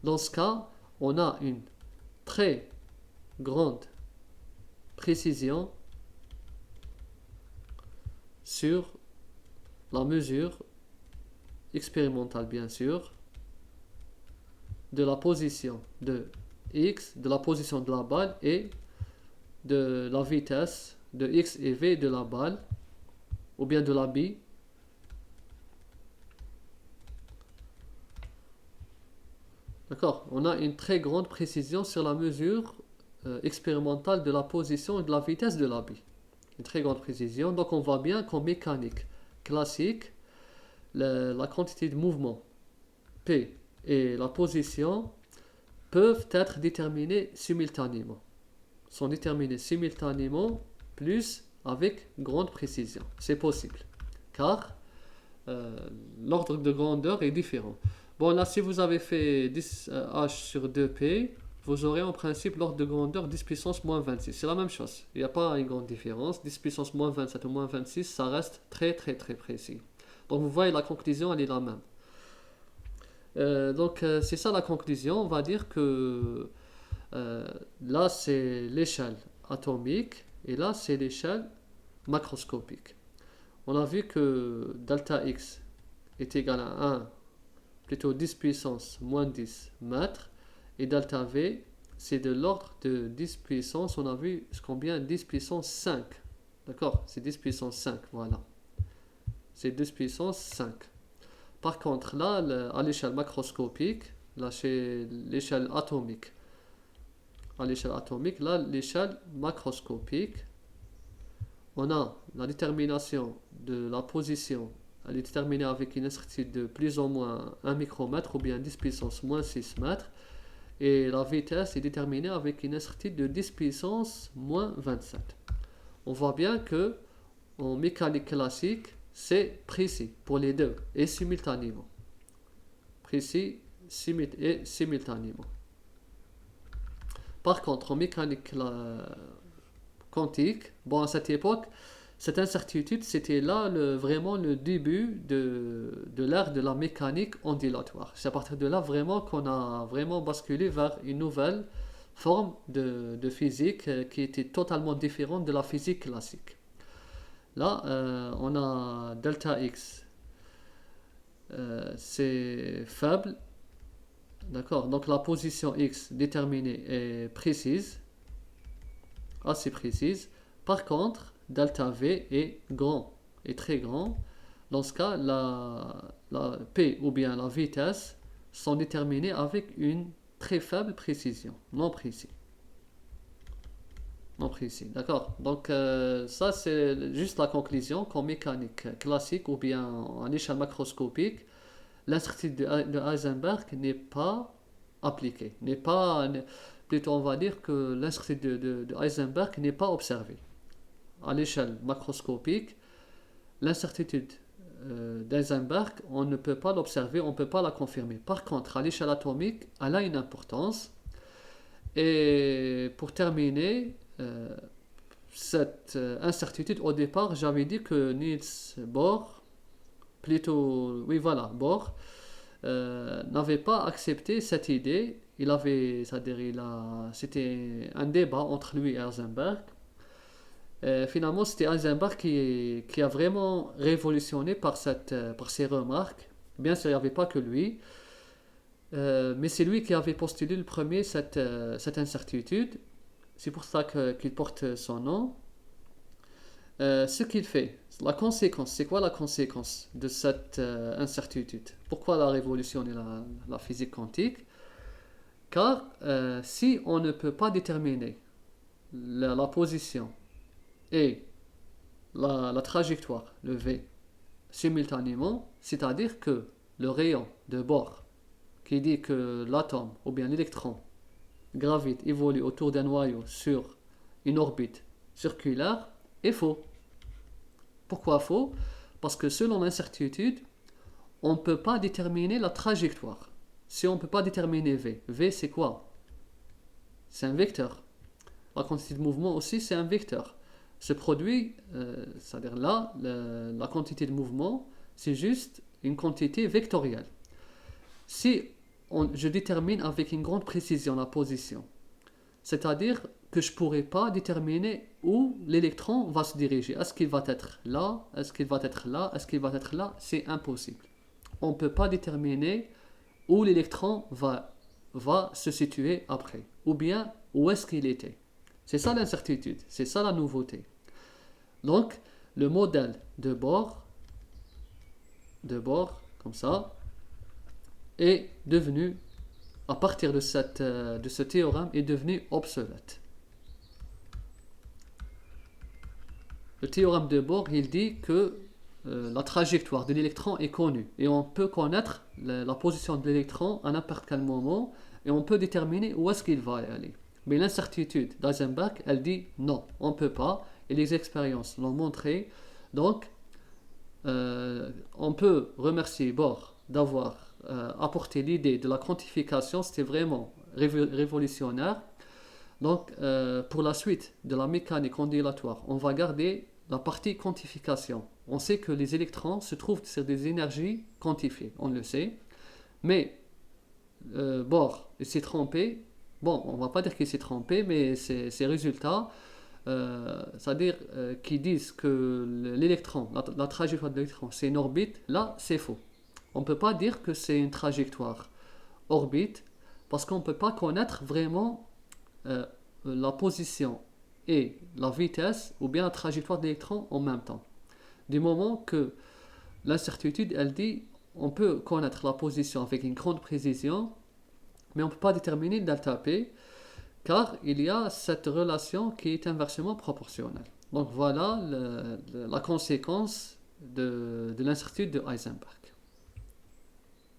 Dans ce cas, on a une très grande précision sur la mesure expérimentale, bien sûr, de la position de X, de la position de la balle et de la vitesse de X et V de la balle, ou bien de la bille. D'accord? On a une très grande précision sur la mesure expérimentale de la position et de la vitesse de la bille. Une très grande précision. Donc on voit bien qu'en mécanique classique, la quantité de mouvement P et la position peuvent être déterminées simultanément. Sont déterminées simultanément plus avec grande précision. C'est possible. Car l'ordre de grandeur est différent. Bon, là, si vous avez fait 10 H sur 2P, vous aurez en principe l'ordre de grandeur 10 puissance moins 26. C'est la même chose. Il n'y a pas une grande différence. 10 puissance moins 27 ou moins 26, ça reste très très très précis. Donc vous voyez, la conclusion, elle est la même. Donc c'est ça la conclusion. On va dire que là, c'est l'échelle atomique et là, c'est l'échelle macroscopique. On a vu que delta X est égal à 1, plutôt 10 puissance moins 10 mètres, et delta V, c'est de l'ordre de 10 puissance, on a vu combien? 10 puissance 5. D'accord? C'est 10 puissance 5, voilà. C'est 10 puissance 5. Par contre, là, à l'échelle macroscopique, là, chez l'échelle atomique, à l'échelle atomique, là, l'échelle macroscopique, on a la détermination de la position, elle est déterminée avec une incertitude de plus ou moins 1 micromètre ou bien 10 puissance moins 6 mètres, et la vitesse est déterminée avec une incertitude de 10 puissance moins 27. On voit bien que en mécanique classique, c'est précis pour les deux et simultanément. Précis et simultanément. Par contre, en mécanique quantique, bon, à cette époque, cette incertitude, c'était là vraiment le début de l'ère de la mécanique ondulatoire. C'est à partir de là vraiment qu'on a vraiment basculé vers une nouvelle forme de physique qui était totalement différente de la physique classique. Là, on a delta X, c'est faible, d'accord? Donc la position X déterminée est précise, assez précise. Par contre, delta V est grand, est très grand. Dans ce cas, la P ou bien la vitesse sont déterminées avec une très faible précision, non précis. Non précis, d'accord. Donc ça c'est juste la conclusion qu'en mécanique classique ou bien en échelle macroscopique, l'incertitude de Heisenberg n'est pas appliquée, n'est pas, plutôt on va dire que l'incertitude de Heisenberg n'est pas observée. À l'échelle macroscopique, l'incertitude d'Eisenberg, on ne peut pas l'observer, on ne peut pas la confirmer. Par contre, à l'échelle atomique, elle a une importance. Et pour terminer, cette incertitude, au départ, j'avais dit que Niels Bohr, plutôt, oui voilà, Bohr, n'avait pas accepté cette idée. Il avait, c'est-à-dire, c'était un débat entre lui et Heisenberg. Finalement, c'était Heisenberg qui a vraiment révolutionné par ses remarques. Bien sûr, il n'y avait pas que lui, mais c'est lui qui avait postulé le premier cette incertitude. C'est pour ça qu'il porte son nom. Ce qu'il fait, la conséquence, c'est quoi la conséquence de cette incertitude? Pourquoi il a révolutionné la physique quantique? Car si on ne peut pas déterminer la position et la trajectoire, le V, simultanément, c'est-à-dire que le rayon de Bohr qui dit que l'atome ou bien l'électron gravite, évolue autour d'un noyau sur une orbite circulaire est faux. Pourquoi faux? Parce que selon l'incertitude, on ne peut pas déterminer la trajectoire. Si on ne peut pas déterminer V, V c'est quoi? C'est un vecteur. La quantité de mouvement aussi c'est un vecteur. Ce produit, c'est-à-dire là, la quantité de mouvement, c'est juste une quantité vectorielle. Si je détermine avec une grande précision la position. C'est-à-dire que je ne pourrais pas déterminer où l'électron va se diriger. Est-ce qu'il va être là? Est-ce qu'il va être là? Est-ce qu'il va être là? C'est impossible. On ne peut pas déterminer où l'électron va se situer après. Ou bien où est-ce qu'il était. C'est ça l'incertitude. C'est ça la nouveauté. Donc, le modèle de Bohr, comme ça, est devenu, à partir de ce théorème, est devenu obsolète. Le théorème de Bohr, il dit que la trajectoire de l'électron est connue et on peut connaître la position de l'électron à n'importe quel moment et on peut déterminer où est-ce qu'il va aller. Mais l'incertitude d'Heisenberg, elle dit non, on ne peut pas et les expériences l'ont montré. Donc, on peut remercier Bohr d'avoir apporté l'idée de la quantification, c'était vraiment révolutionnaire. Donc, pour la suite de la mécanique ondulatoire, on va garder la partie quantification. On sait que les électrons se trouvent sur des énergies quantifiées, on le sait. Mais Bohr s'est trompé. Bon, on ne va pas dire qu'il s'est trompé, mais ces résultats, c'est-à-dire qui disent que l'électron, la trajectoire de l'électron, c'est une orbite, là, c'est faux. On ne peut pas dire que c'est une trajectoire orbite, parce qu'on ne peut pas connaître vraiment la position et la vitesse ou bien la trajectoire de l'électron en même temps. Du moment que l'incertitude, elle dit on peut connaître la position avec une grande précision, mais on ne peut pas déterminer delta P, car il y a cette relation qui est inversement proportionnelle. Donc voilà la conséquence de l'incertitude de Heisenberg.